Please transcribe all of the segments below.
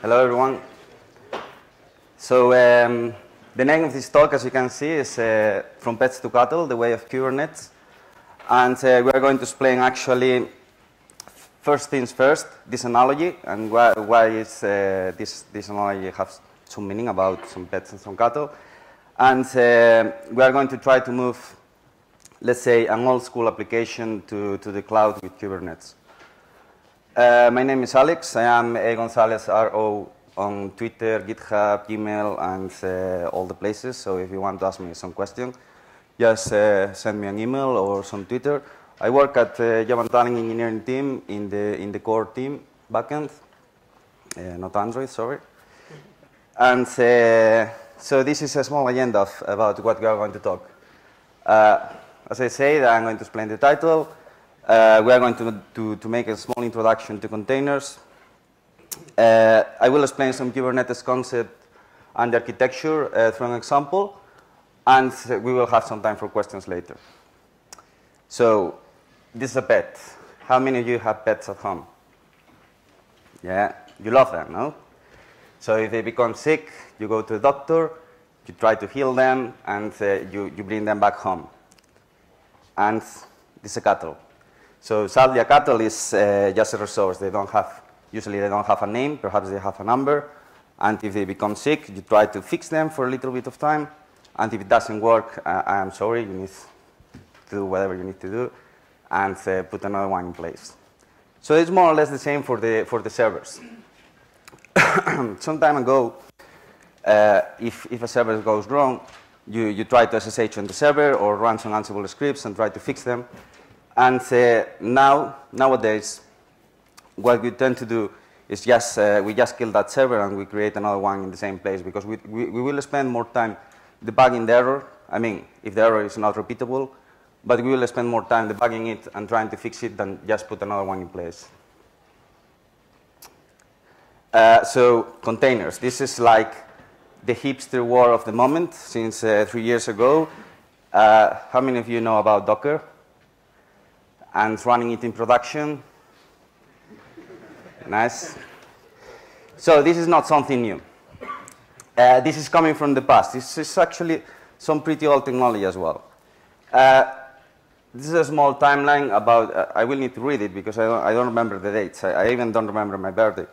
Hello, everyone. So the name of this talk, as you can see, is From Pets to Cattle, the way of Kubernetes. And we are going to explain, actually, first things first, this analogy, and why is, this analogy has some meaning about some pets and some cattle. And we are going to try to move, let's say, an old-school application to the cloud with Kubernetes. My name is Alex. I am a Gonzalez RO on Twitter, GitHub, Gmail, and all the places. So if you want to ask me some question, just send me an email or some Twitter. I work at Java and Talent engineering team in the core team, backend, not Android, sorry. And so this is a small agenda about what we are going to talk. As I said, I'm going to explain the title. We are going to make a small introduction to containers. I will explain some Kubernetes concept and the architecture through an example, and we will have some time for questions later. So, this is a pet. How many of you have pets at home? Yeah, you love them, no? So if they become sick, you go to the doctor, you try to heal them, and you bring them back home. And this is a cattle. So sadly, a cattle is just a resource. Usually they don't have a name, perhaps they have a number, and if they become sick, you try to fix them for a little bit of time, and if it doesn't work, I am sorry, you need to do whatever you need to do, and put another one in place. So it's more or less the same for the servers. Some time ago, if a server goes wrong, you try to SSH on the server or run some Ansible scripts and try to fix them. And nowadays, what we tend to do is we just kill that server and we create another one in the same place, because we will spend more time debugging the error. I mean, if the error is not repeatable, but we will spend more time debugging it and trying to fix it than just put another one in place. So containers. This is like the hipster war of the moment since 3 years ago. How many of you know about Docker and running it in production? Nice. So this is not something new. This is coming from the past. This is actually some pretty old technology as well. This is a small timeline about, I will need to read it because I don't remember the dates. I even don't remember my birthday.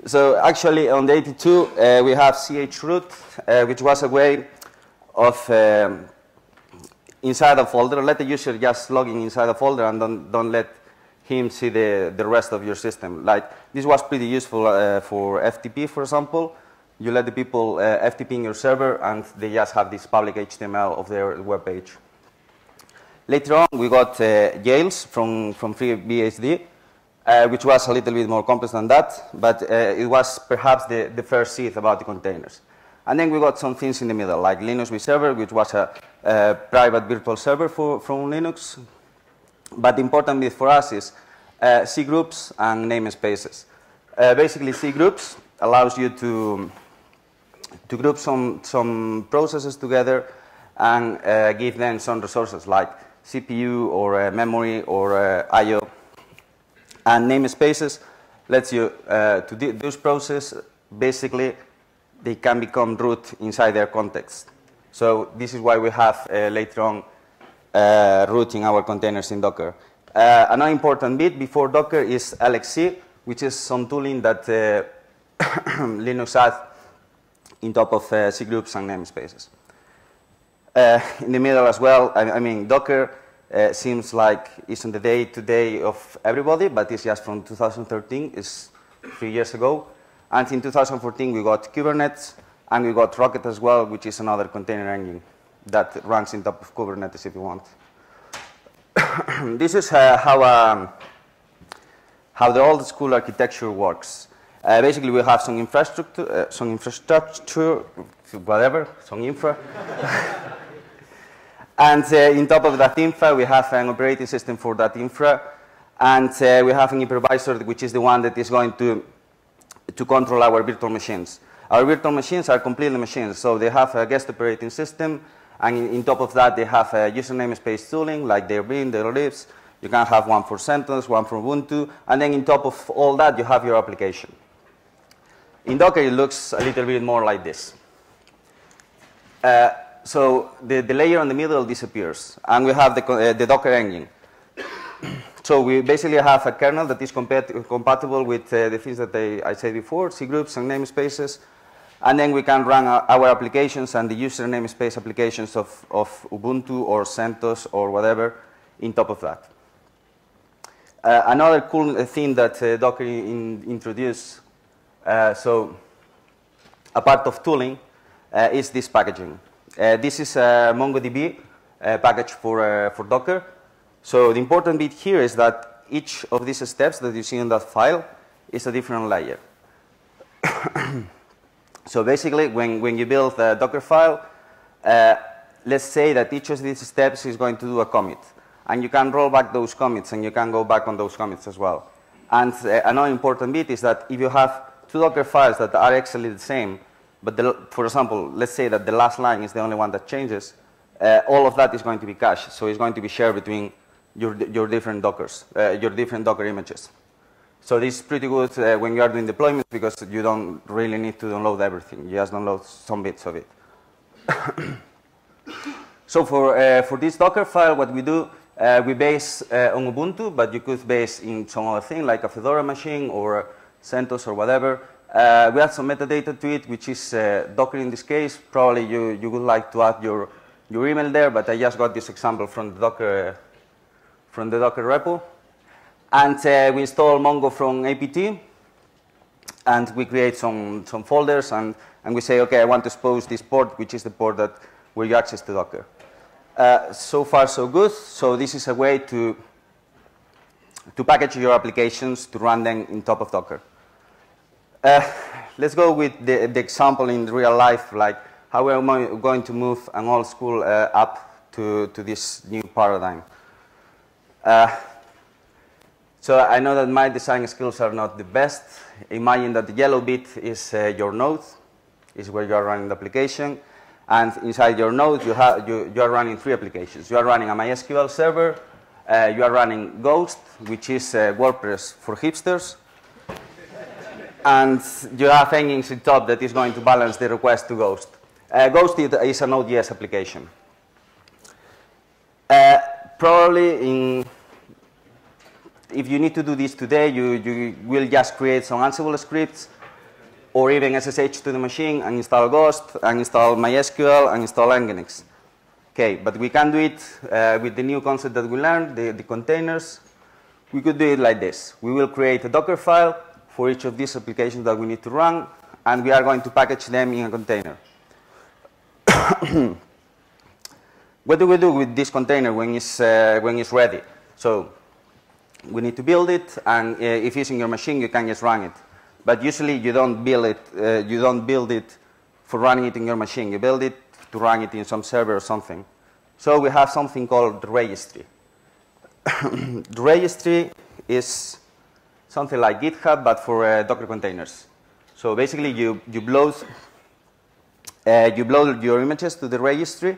So actually on the 82, we have chroot, which was a way of inside a folder, let the user just log in inside a folder and don't let him see the rest of your system. Like, this was pretty useful for FTP, for example. You let the people FTP in your server, and they just have this public HTML of their web page. Later on, we got jails from FreeBSD, which was a little bit more complex than that, but it was perhaps the first seed about the containers. And then we got some things in the middle, like Linux vServer, which was a private virtual server from Linux. But the important bit for us is C groups and namespaces. Basically, C groups allows you to group some processes together and give them some resources like CPU or memory or I/O. And namespaces lets you to do those processes. Basically, they can become root inside their context. So this is why we have later on routing our containers in Docker. Another important bit before Docker is LXC, which is some tooling that Linux adds in top of C groups and namespaces. In the middle as well, I mean, Docker seems like it's on the day-to-day of everybody, but it's just from 2013, it's 3 years ago. And in 2014, we got Kubernetes, and we got Rocket as well, which is another container engine that runs in top of Kubernetes if you want. This is how the old school architecture works. Basically, we have some infrastructure, whatever, some infra. And in top of that infra, we have an operating system for that infra. And we have an hypervisor, which is the one that is going to control our virtual machines. Our virtual machines are completely machines, so they have a guest operating system, and in top of that, they have a user namespace tooling, like their bin, their libs. You can have one for CentOS, one for Ubuntu, and then in top of all that, you have your application. In Docker, it looks a little bit more like this. So the layer in the middle disappears, and we have the Docker engine. So we basically have a kernel that is compatible with the things that I said before, C groups and namespaces, and then we can run our applications and the user namespace applications of Ubuntu or CentOS or whatever in top of that. Another cool thing that Docker introduced, so a part of tooling, is this packaging. This is a MongoDB package for Docker. So the important bit here is that each of these steps that you see in that file is a different layer. So basically, when you build a Docker file, let's say that each of these steps is going to do a commit. And you can roll back those commits, and you can go back on those commits as well. And another important bit is that if you have two Docker files that are actually the same, but for example, let's say that the last line is the only one that changes, all of that is going to be cached. So it's going to be shared between your different Dockers, your different Docker images. So this is pretty good when you are doing deployments because you don't really need to download everything. You just download some bits of it. So for this Docker file, what we do, we base on Ubuntu, but you could base in some other thing like a Fedora machine or CentOS or whatever. We add some metadata to it, which is Docker in this case. Probably you would like to add your email there, but I just got this example from the Docker repo. And we install Mongo from apt, and we create some folders, and we say, okay, I want to expose this port, which is the port where you access to Docker. So far, so good. So this is a way to package your applications to run them in top of Docker. Let's go with the example in real life, like how we're going to move an old school app to this new paradigm. So I know that my design skills are not the best. Imagine that the yellow bit is your node, is where you are running the application. And inside your node, you are running three applications. You are running a MySQL server. You are running Ghost, which is WordPress for hipsters. And you have engines on top that is going to balance the request to Ghost. Ghost is a Node.js application. Probably if you need to do this today, you will just create some Ansible scripts or even SSH to the machine and install Ghost and install MySQL and install Nginx. Okay, but we can do it with the new concept that we learned, the containers. We could do it like this. We will create a Docker file for each of these applications that we need to run, and we are going to package them in a container. What do we do with this container when it's ready? So we need to build it, and if it's in your machine, you can just run it. But usually you don't build it for running it in your machine. You build it to run it in some server or something. So we have something called the Registry. The Registry is something like GitHub, but for Docker containers. So basically, you load your images to the Registry.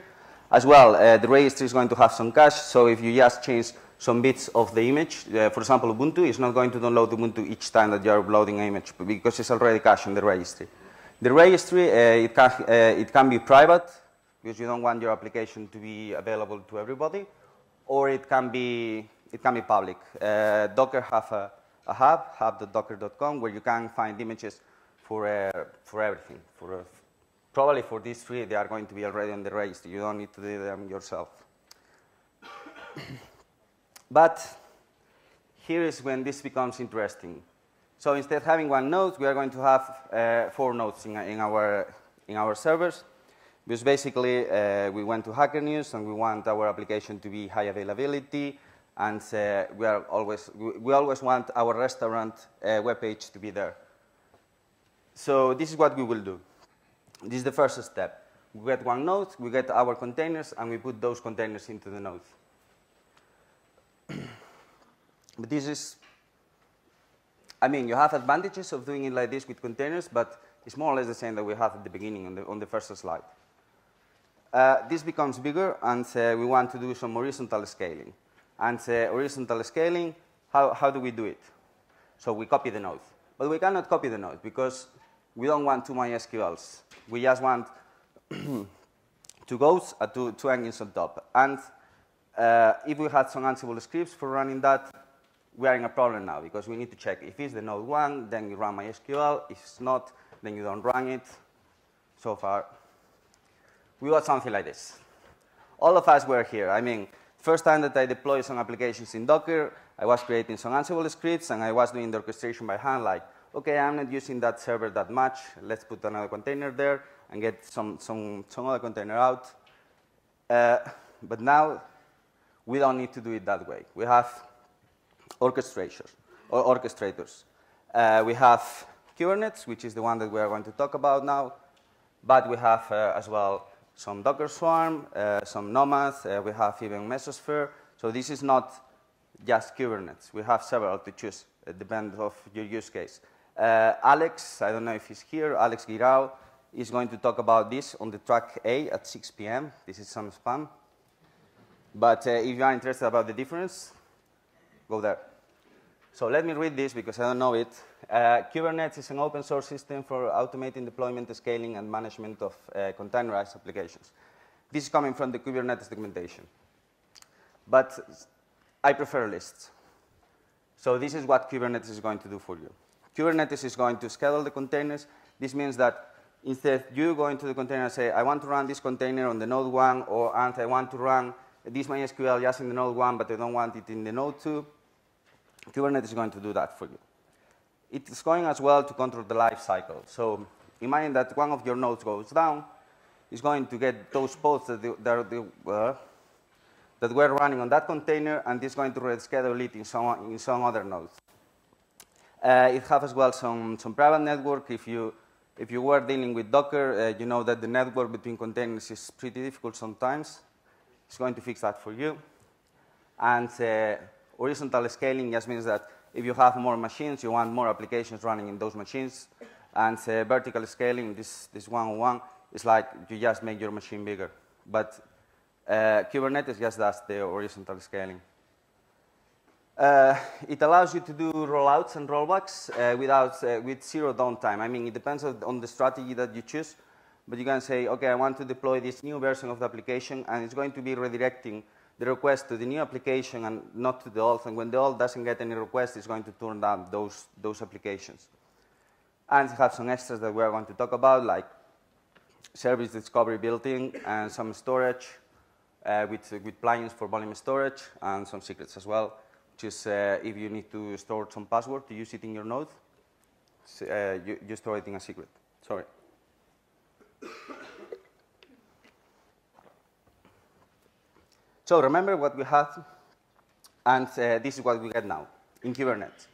As well, the Registry is going to have some cache. So if you just change some bits of the image, for example, Ubuntu is not going to download Ubuntu each time that you are uploading an image because it's already cached in the Registry. The Registry, it can be private because you don't want your application to be available to everybody, or it can be public. Docker have a hub, hub.docker.com, where you can find images for everything. Probably for these three, they are going to be already on the Registry. You don't need to do them yourself. But here is when this becomes interesting. So instead of having one node, we are going to have 4 nodes in our servers. Because basically, we went to Hacker News, and we want our application to be high availability, and we always want our restaurant webpage to be there. So this is what we will do. This is the first step. We get one node, we get our containers, and we put those containers into the node. But this is, I mean, you have advantages of doing it like this with containers, but it's more or less the same that we have at the beginning on the first slide. This becomes bigger, and we want to do some horizontal scaling. And horizontal scaling, how do we do it? So we copy the node. But we cannot copy the node because we don't want two MySQLs. We just want two Go's and two engines on top. And if we had some Ansible scripts for running that, we are in a problem now because we need to check if it's the node 1, then you run MySQL. If it's not, then you don't run it. So far, we got something like this. All of us were here. I mean, first time that I deployed some applications in Docker, I was creating some Ansible scripts, and I was doing the orchestration by hand, like, OK, I'm not using that server that much. Let's put another container there and get some other container out. But now, we don't need to do it that way. We have orchestrators. We have Kubernetes, which is the one that we are going to talk about now. But we have as well some Docker Swarm, some Nomads. We have even Mesosphere. So this is not just Kubernetes. We have several to choose. It depends on your use case. Alex, I don't know if he's here, Alex Guirao, is going to talk about this on the track A at 6 p.m. This is some spam. But if you are interested about the difference, go there. So let me read this because I don't know it. Kubernetes is an open source system for automating deployment, scaling, and management of containerized applications. This is coming from the Kubernetes documentation. But I prefer lists. So this is what Kubernetes is going to do for you. Kubernetes is going to schedule the containers. This means that instead you go into the container and say, I want to run this container on the node 1, and I want to run this MySQL just in the node 1, but I don't want it in the node 2. Kubernetes is going to do that for you. It is going as well to control the life cycle. So imagine that one of your nodes goes down. It's going to get those pods that were running on that container, and it's going to reschedule it in some other nodes. It has as well some private network. If you were dealing with Docker, you know that the network between containers is pretty difficult sometimes. It's going to fix that for you. And horizontal scaling just means that if you have more machines, you want more applications running in those machines. And vertical scaling, this one-on-one, is like you just make your machine bigger. But Kubernetes just does the horizontal scaling. It allows you to do rollouts and rollbacks with zero downtime. I mean, it depends on the strategy that you choose. But you can say, OK, I want to deploy this new version of the application, and it's going to be redirecting the request to the new application and not to the old. And when the old doesn't get any request, it's going to turn down those applications. And it has some extras that we're going to talk about, like service discovery built-in and some storage with plugins for volume storage and some secrets as well, which is if you need to store some password to use it in your node, you store it in a secret. Sorry. So remember what we had, and this is what we get now in Kubernetes.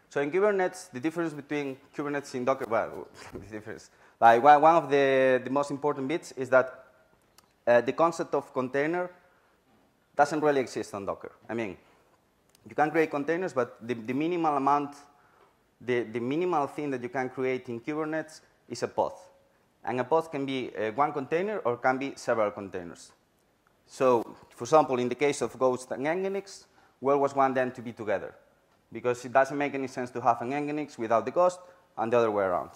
So in Kubernetes, the difference between Kubernetes and Docker, well, the difference, like one of the most important bits is that the concept of container doesn't really exist on Docker. I mean, you can create containers, but the minimal amount, the minimal thing that you can create in Kubernetes is a pod. And a pod can be one container or can be several containers. So, for example, in the case of Ghost and Nginx, where was one then to be together? Because it doesn't make any sense to have an Nginx without the Ghost and the other way around.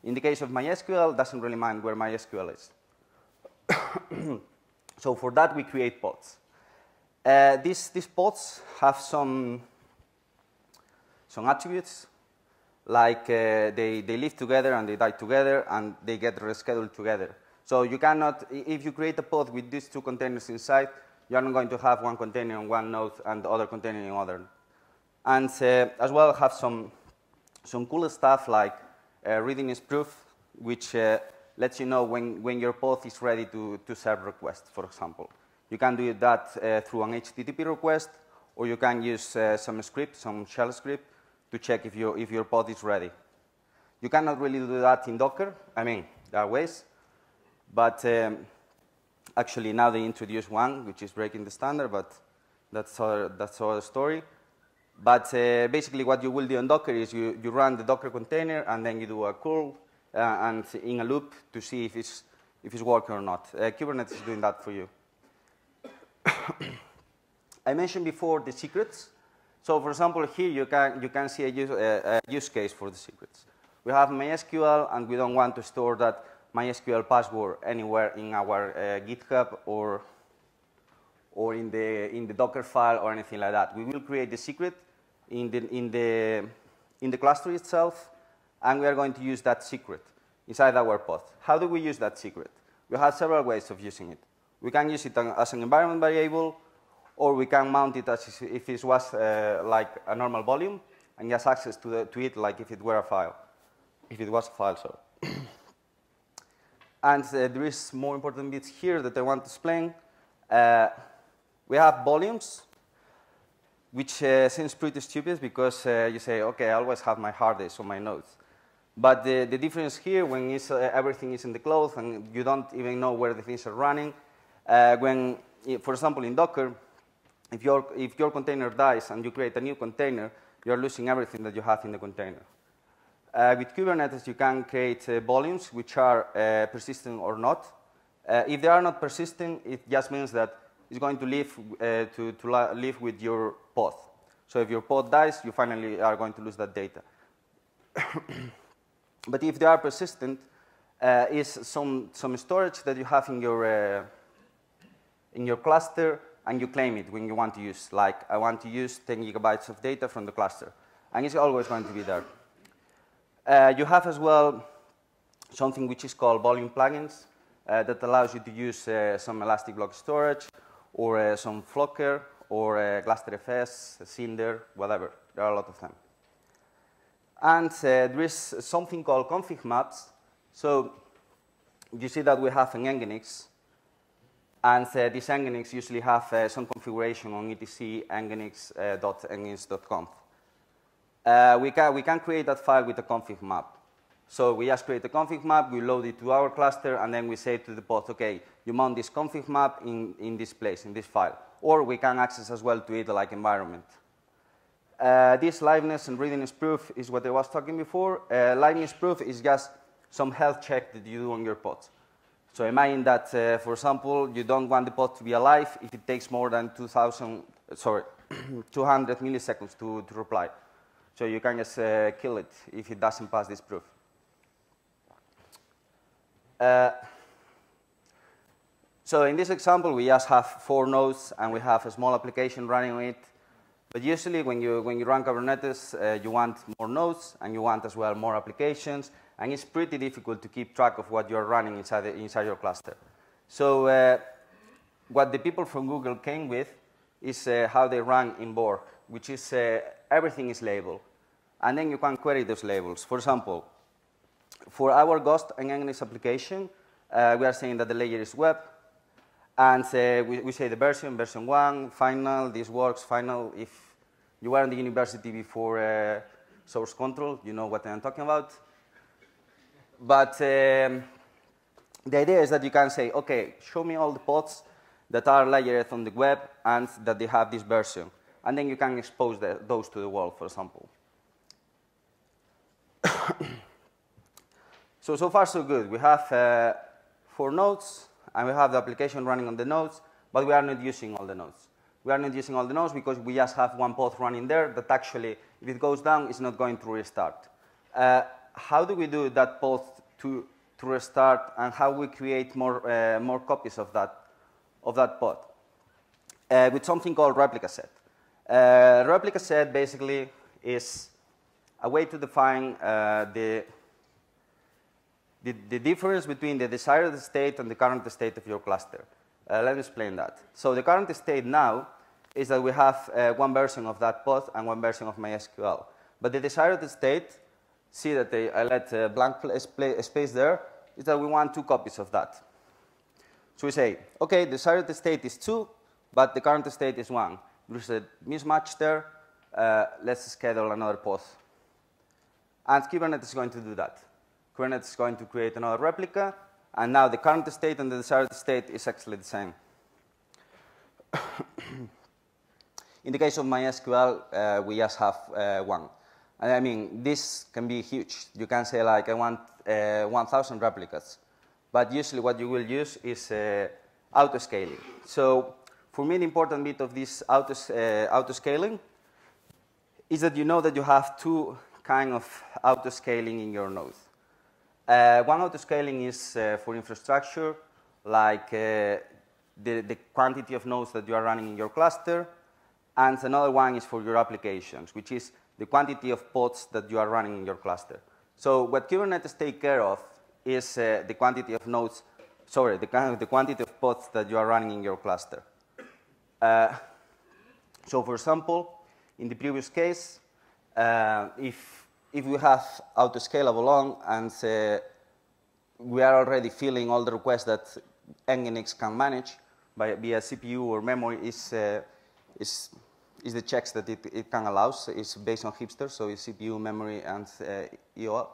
In the case of MySQL, it doesn't really mind where MySQL is. So for that, we create pods. These pods have some attributes, like they live together and they die together and they get rescheduled together. So you cannot, if you create a pod with these two containers inside, you're not going to have one container on one node and the other container in other. And as well have some cool stuff like readiness proof, which lets you know when your pod is ready to serve requests, for example. You can do that through an HTTP request, or you can use some script, some shell script, to check if your pod is ready. You cannot really do that in Docker. I mean, there are ways. But actually, now they introduce one, which is breaking the standard, but that's another story. But basically, what you will do in Docker is you run the Docker container, and then you do a curl and in a loop to see if it's working or not. Kubernetes is doing that for you. I mentioned before the secrets. So, for example, here you can see a use case for the secrets. we have MySQL, and we don't want to store that MySQL password anywhere in our GitHub or in the Docker file or anything like that. We will create the secret in the cluster itself, and we are going to use that secret inside our pod. How do we use that secret? We have several ways of using it. We can use it as an environment variable, or we can mount it as if it was like a normal volume, and just access to it like if it were a file, if it was a file, sorry. And there is more important bits here that I want to explain. We have volumes, which seems pretty stupid because you say, okay, I always have my hard disk on my nodes. But the difference here, when everything is in the cloud and you don't even know where the things are running, for example, in Docker, if your container dies and you create a new container, you're losing everything that you have in the container. With Kubernetes, you can create volumes which are persistent or not. If they are not persistent, it just means that it's going to live live with your pod. So if your pod dies, you finally are going to lose that data. But if they are persistent, is some storage that you have in your cluster, and you claim it when you want to use. Like, I want to use 10 gigabytes of data from the cluster, and it's always going to be there. You have as well something which is called volume plugins that allows you to use some elastic block storage, or some Flocker, or GlusterFS, Cinder, whatever. There are a lot of them. And there is something called config maps. So you see that we have an Nginx, and these Nginx usually have some configuration on etc nginx.nginx.conf. We can create that file with a config map. So we just create a config map, we load it to our cluster, and then we say to the pod, okay, you mount this config map in this place, in this file. Or we can access as well to it like environment. This liveness and readiness proof is what I was talking before. Liveness proof is just some health check that you do on your pod. So imagine that, for example, you don't want the pod to be alive if it takes more than 200 milliseconds to reply. So you can just kill it if it doesn't pass this proof. So in this example, we just have 4 nodes, and we have a small application running on it. But usually, when you run Kubernetes, you want more nodes, and you want as well more applications, and it's pretty difficult to keep track of what you're running inside your cluster. So what the people from Google came with is how they run in Borg, which is everything is labeled, and then you can query those labels. For example, for our Ghost and Nginx application, we are saying that the layer is web, and we say the version 1, final, this works, final. If you were in the university before source control, you know what I'm talking about. But the idea is that you can say, okay, show me all the pods that are layered on the web and that they have this version. And then you can expose those to the world, for example. So far, so good. We have 4 nodes, and we have the application running on the nodes, but we are not using all the nodes. We are not using all the nodes because we just have one pod running there that actually, if it goes down, it's not going to restart. How do we do that pod to restart, and how we create more copies of that pod? With something called Replica Set. Replica Set basically is a way to define the difference between the desired state and the current state of your cluster. Let me explain that. So the current state now is that we have one version of that pod and one version of MySQL. But the desired state, see that I let a blank space there, is that we want 2 copies of that. So we say, okay, the desired state is 2, but the current state is 1. There's a mismatch there. Let's schedule another pod. And Kubernetes is going to do that. Kubernetes is going to create another replica, and now the current state and the desired state is actually the same. In the case of MySQL, we just have 1. And I mean, this can be huge. You can say, like, I want 1,000 replicas. But usually what you will use is auto-scaling. So for me, the important bit of this auto-scaling is that you know that you have 2 kind of auto-scaling in your node. One auto-scaling is for infrastructure, like the quantity of nodes that you are running in your cluster, and another one is for your applications, which is the quantity of pods that you are running in your cluster. So what Kubernetes takes care of is the quantity of nodes, sorry, the quantity of pods that you are running in your cluster. So for example, in the previous case, if we have auto-scalable on and we are already filling all the requests that Nginx can manage via CPU or memory is the checks that it can allow. So it's based on hipster, so it's CPU, memory, and IO.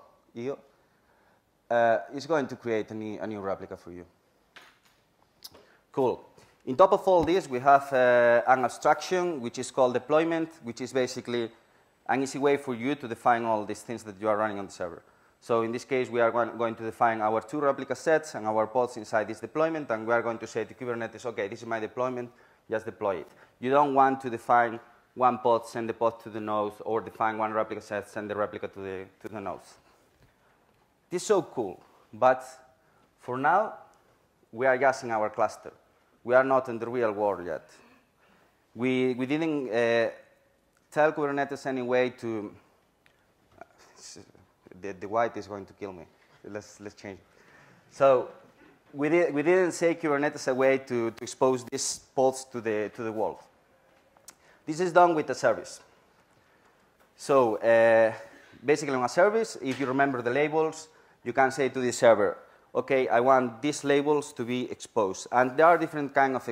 It's going to create a new replica for you. Cool. On top of all this, we have an abstraction, which is called deployment, which is basically an easy way for you to define all these things that you are running on the server. So in this case, we are going to define our 2 replica sets and our pods inside this deployment, and we are going to say to Kubernetes, OK, this is my deployment, just deploy it. You don't want to define one pod, send the pod to the nodes, or define one replica set, send the replica to the nodes. This is so cool, but for now, we are just in our cluster. We are not in the real world yet. We didn't tell Kubernetes any way to... The white is going to kill me. Let's change it. So we didn't say Kubernetes a way to expose these pods to the world. This is done with a service. So basically on a service, if you remember the labels, you can say to the server, OK, I want these labels to be exposed. And there are different kinds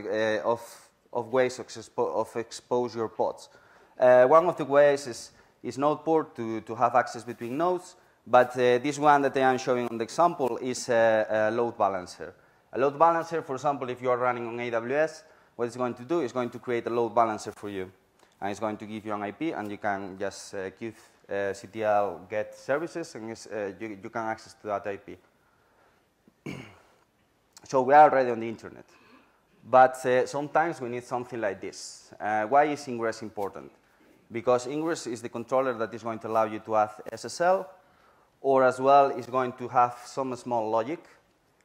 of ways of expose your pods. One of the ways is node port to have access between nodes. But this one that I am showing on the example is a load balancer. A load balancer, for example, if you are running on AWS, what it's going to do is going to create a load balancer for you. And it's going to give you an IP, and you can just give CTL get services, and you can access to that IP. So we are already on the internet. But sometimes we need something like this. Why is ingress important? Because ingress is the controller that is going to allow you to add SSL, or as well is going to have some small logic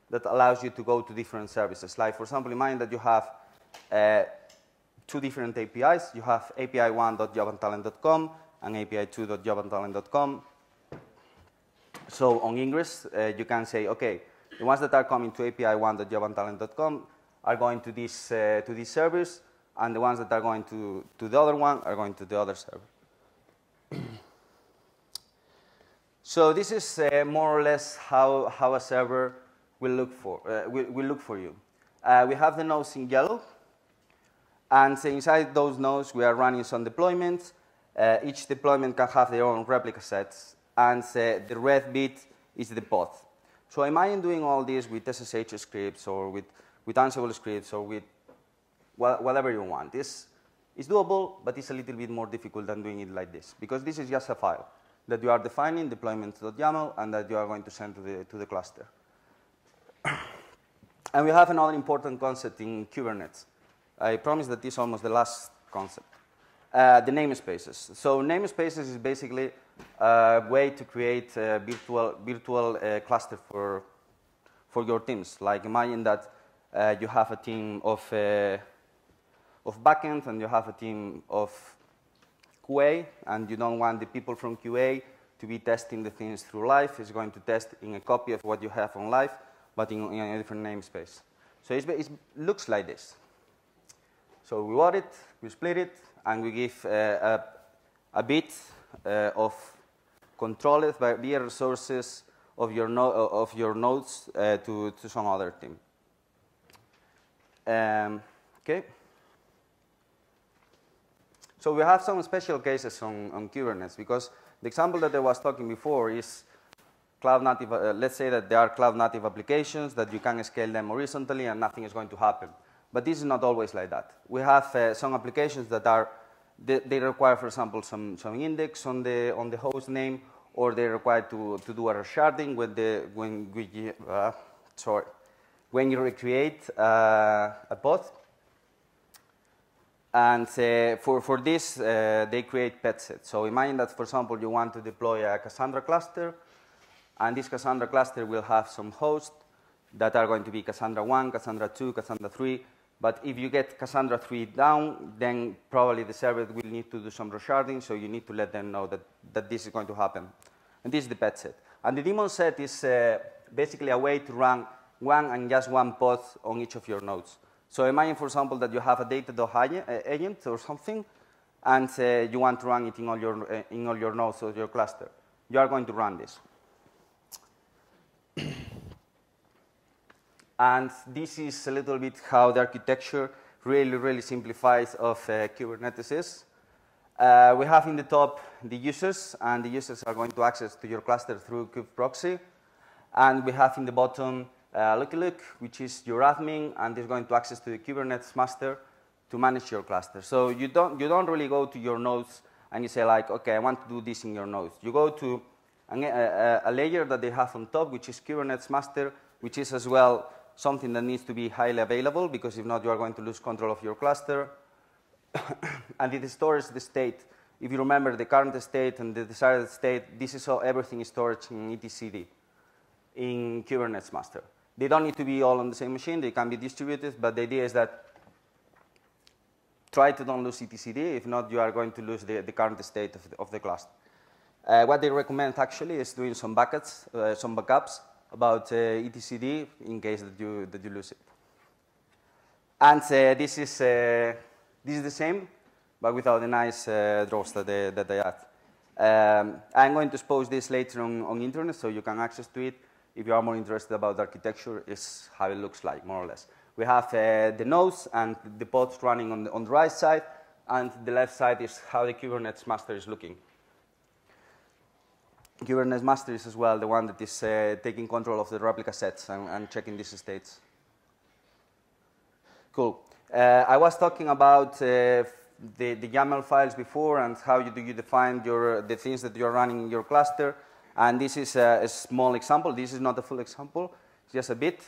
that allows you to go to different services. Like, for example, imagine that you have 2 different APIs. You have api1.jobandtalent.com and api2.jobandtalent.com. So on ingress, you can say, OK, the ones that are coming to api1.jobandtalent.com are going to this service, and the ones that are going to the other one are going to the other server. So this is more or less how a server will look for you. We have the nodes in yellow, and inside those nodes we are running some deployments. Each deployment can have their own replica sets, and the red bit is the pod. So imagine doing all this with SSH scripts or with Ansible scripts or with whatever you want. This is doable, but it's a little bit more difficult than doing it like this, because this is just a file that you are defining, deployment.yaml, and that you are going to send to the cluster. And we have another important concept in Kubernetes. I promise that this is almost the last concept. The namespaces. So namespaces is basically a way to create a virtual cluster for your teams. Like imagine that you have a team of backend and you have a team of QA, and you don't want the people from QA to be testing the things through live. It's going to test in a copy of what you have on live, but in a different namespace. So it looks like this. So we load it, we split it, and we give a bit of controlled via resources of your nodes to some other team. Okay. So we have some special cases on Kubernetes, because the example that I was talking before is cloud native. Let's say that there are cloud native applications that you can scale them horizontally and nothing is going to happen. But this is not always like that. We have some applications that they require, for example, some index on the host name, or they require to do a resharding when you recreate a pod. And for this, they create pet sets. So imagine that, for example, you want to deploy a Cassandra cluster, and this Cassandra cluster will have some hosts that are going to be Cassandra 1, Cassandra 2, Cassandra 3. But if you get Cassandra 3 down, then probably the server will need to do some resharding, so you need to let them know that this is going to happen. And this is the pet set. And the daemon set is basically a way to run one and just one pod on each of your nodes. So imagine, for example, that you have a data.agent or something, and you want to run it in all your nodes of your cluster. You are going to run this. And this is a little bit how the architecture really simplifies of Kubernetes is. We have in the top the users, and the users are going to access to your cluster through kubeproxy. And we have in the bottom Look, which is your admin, and is going to access to the Kubernetes master to manage your cluster. So you don't really go to your nodes and you say like, okay, I want to do this in your nodes. You go to a layer that they have on top, which is Kubernetes master, which is as well something that needs to be highly available, because if not, you are going to lose control of your cluster. And it stores the state. If you remember the current state and the desired state, this is how everything is stored in etcd, in Kubernetes master. They don't need to be all on the same machine. They can be distributed, but the idea is that try to don't lose etcd. If not, you are going to lose the current state of the cluster. What they recommend actually is doing some backups about etcd in case that you lose it. And this is the same, but without the nice draws that they add. I'm going to expose this later on internet, so you can access to it. If you are more interested about the architecture, is how it looks like, more or less. We have the nodes and the pods running on the right side, and the left side is how the Kubernetes master is looking. Kubernetes master is as well the one that is taking control of the replica sets and checking these states. Cool. I was talking about the YAML files before and how do you define the things that you're running in your cluster. And this is a small example. This is not a full example, it's just a bit.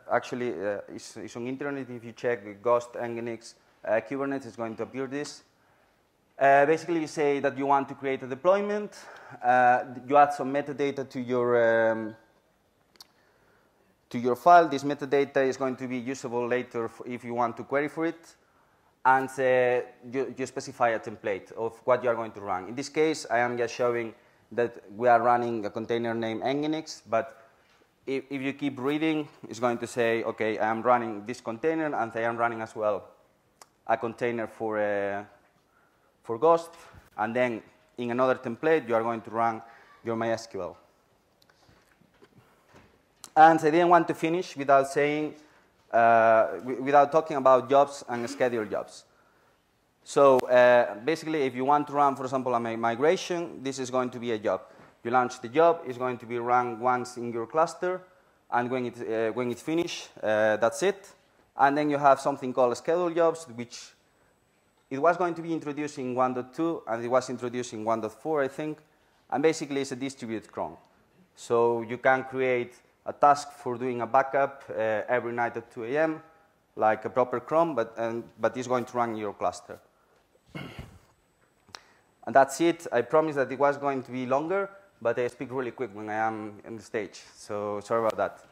Actually, it's on internet. If you check Ghost Nginx Kubernetes, it's going to appear this. Basically, you say that you want to create a deployment. You add some metadata to your file. This metadata is going to be usable later if you want to query for it. And you specify a template of what you are going to run. In this case, I am just showing that we are running a container named Nginx, but if you keep reading, it's going to say, okay, I am running this container, and I am running as well a container for Ghost, and then in another template, you are going to run your MySQL. And I didn't want to finish without saying, without talking about jobs and scheduled jobs. So basically, if you want to run, for example, a migration, this is going to be a job. You launch the job, it's going to be run once in your cluster, and when it's finished, that's it. And then you have something called scheduled jobs, which it was going to be introduced in 1.2, and it was introduced in 1.4, I think. And basically, it's a distributed cron. So you can create a task for doing a backup every night at 2 a.m., like a proper cron, but it's going to run in your cluster. And that's it. I promised that it was going to be longer, but I speak really quick when I am on the stage. So sorry about that.